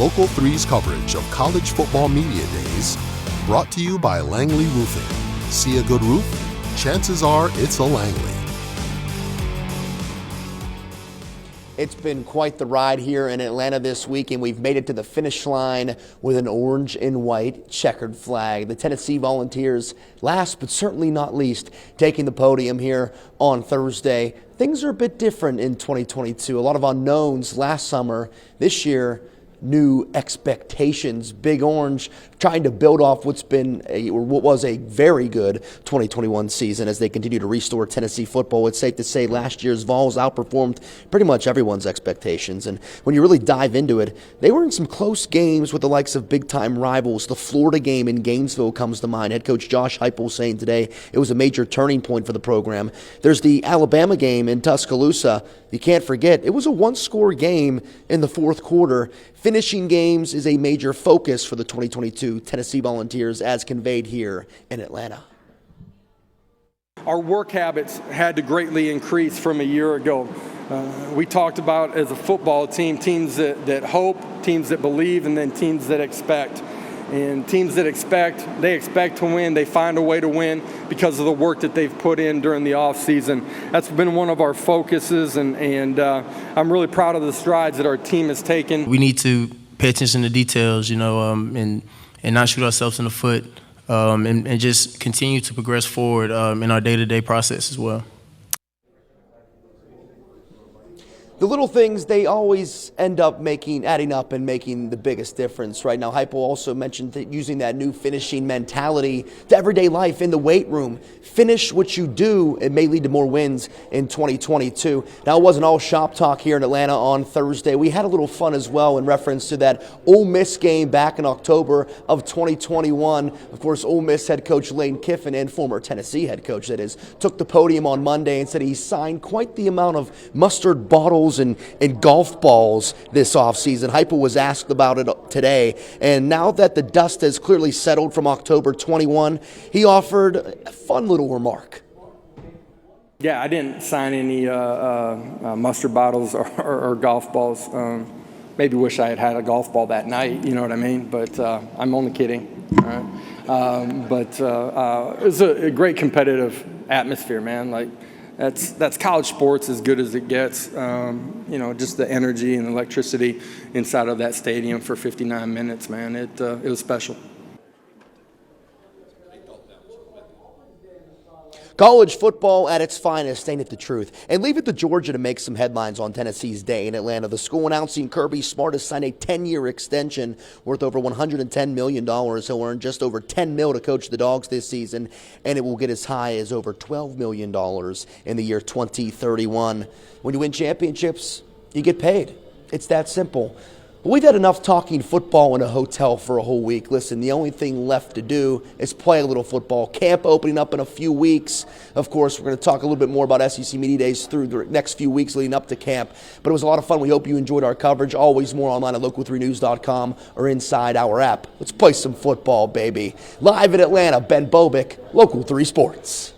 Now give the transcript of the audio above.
Local 3's coverage of College Football Media Days, brought to you by Langley Roofing. See a good roof? Chances are it's a Langley. It's been quite the ride here in Atlanta this week, and we've made it to the finish line with an orange and white checkered flag. The Tennessee Volunteers, last but certainly not least, taking the podium here on Thursday. Things are a bit different in 2022. A lot of unknowns last summer. This year, new expectations. Big Orange trying to build off what was a very good 2021 season as they continue to restore Tennessee football. It's safe to say last year's Vols outperformed pretty much everyone's expectations. And when you really dive into it, they were in some close games with the likes of big-time rivals. The Florida game in Gainesville comes to mind. Head coach Josh Heupel saying today it was a major turning point for the program. There's the Alabama game in Tuscaloosa. You can't forget, it was a one-score game in the fourth quarter. Finishing games is a major focus for the 2022 Tennessee Volunteers, as conveyed here in Atlanta. Our work habits had to greatly increase from a year ago. We talked about, as a football team, teams that hope, teams that believe, and then teams that expect. And teams that expect, they expect to win. They find a way to win because of the work that they've put in during the offseason. That's been one of our focuses, and I'm really proud of the strides that our team has taken. We need to pay attention to details, and not shoot ourselves in the foot, and just continue to progress forward in our day-to-day process as well. The little things, they always end up adding up and making the biggest difference. Right now, Heupel also mentioned that using that new finishing mentality to everyday life in the weight room. Finish what you do. It may lead to more wins in 2022. Now, it wasn't all shop talk here in Atlanta on Thursday. We had a little fun as well in reference to that Ole Miss game back in October of 2021. Of course, Ole Miss head coach Lane Kiffin, and former Tennessee head coach, that is, took the podium on Monday and said he signed quite the amount of mustard bottles and golf balls this offseason. Heupel was asked about it today, and now that the dust has clearly settled from October 21, he offered a fun little remark. Yeah, I didn't sign any mustard bottles or golf balls. Maybe wish I had had a golf ball that night, you know what I mean? But I'm only kidding. All right? But it was a great competitive atmosphere, man. Like, that's college sports as good as it gets. Just the energy and electricity inside of that stadium for 59 minutes, man. It was special. College football at its finest, ain't it the truth? And leave it to Georgia to make some headlines on Tennessee's day in Atlanta. The school announcing Kirby Smart has signed a 10-year extension worth over $110 million. He'll earn just over $10 million to coach the Dogs this season, and it will get as high as over $12 million in the year 2031. When you win championships, you get paid. It's that simple. We've had enough talking football in a hotel for a whole week. Listen, the only thing left to do is play a little football. Camp opening up in a few weeks. Of course, we're going to talk a little bit more about SEC Media Days through the next few weeks leading up to camp. But it was a lot of fun. We hope you enjoyed our coverage. Always more online at local3news.com or inside our app. Let's play some football, baby. Live in Atlanta, Ben Bobick, Local 3 Sports.